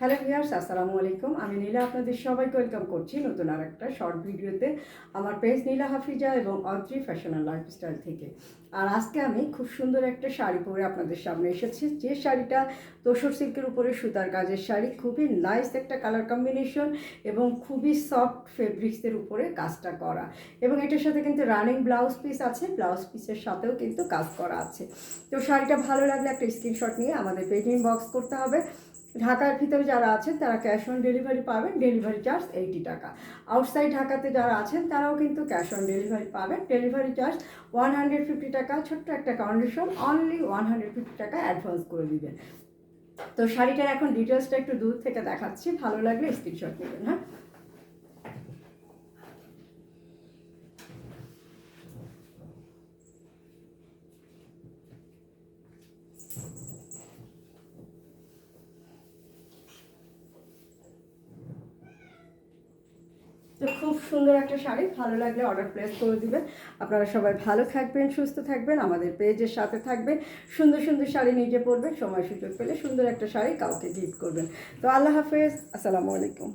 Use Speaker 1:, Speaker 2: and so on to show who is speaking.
Speaker 1: Hello viewers, আসসালামু আলাইকুম। আমি নীলা আপনাদের সবাইকে ওয়েলকাম করছি নতুন আর একটা শর্ট ভিডিওতে আমার পেজ নীলা হাফিজা এবং অত্রি ফ্যাশন অ্যান্ড লাইফস্টাইল থেকে। আর আজকে আমি খুব সুন্দর একটা শাড়ি পরে আপনাদের সামনে এসেছি, যে শাড়িটা তোসর সিল্কের উপরে সুতার কাজের শাড়ি, খুবই নাইস একটা কালার কম্বিনেশন এবং খুবই সফট ফেব্রিক্সের উপরে কাজটা করা, এবং এটার সাথে কিন্তু রানিং ব্লাউজ পিস আছে, ব্লাউজ পিসের সাথেও কিন্তু কাজ করা আছে। তো শাড়িটা ভালো লাগলে একটা স্ক্রিনশট নিয়ে আমাদের পেজে ইনবক্স করতে হবে। ঢাকার ভিতরে যারা আছেন তারা ক্যাশ অন ডেলিভারি পাবেন, ডেলিভারি চার্জ 80 টাকা। আউটসাইড ঢাকাতে যারা আছেন তারাও কিন্তু ক্যাশ অন ডেলিভারি পাবেন, ডেলিভারি চার্জ 150 টাকা। ছোট্ট একটা কন্ডিশন, অনলি 150 টাকা অ্যাডভান্স করে দিবেন। তো শাড়িটার এখন ডিটেলসটা একটু দূর থেকে দেখাচ্ছি, ভালো লাগলে স্ক্রিনশট নেবেন। হ্যাঁ, তো খুব সুন্দর একটা শাড়ি, ভালো লাগলে অর্ডার প্লেস করে দিবেন। আপনারা সবাই ভালো থাকবেন, সুস্থ থাকবেন, আমাদের পেজের সাথে থাকবেন। সুন্দর সুন্দর শাড়ি নিজে পরবেন, সময় সুযোগ পেলে সুন্দর একটা শাড়ি কাউকে গিফট করবেন। তো আল্লাহ হাফেজ, আসসালামু আলাইকুম।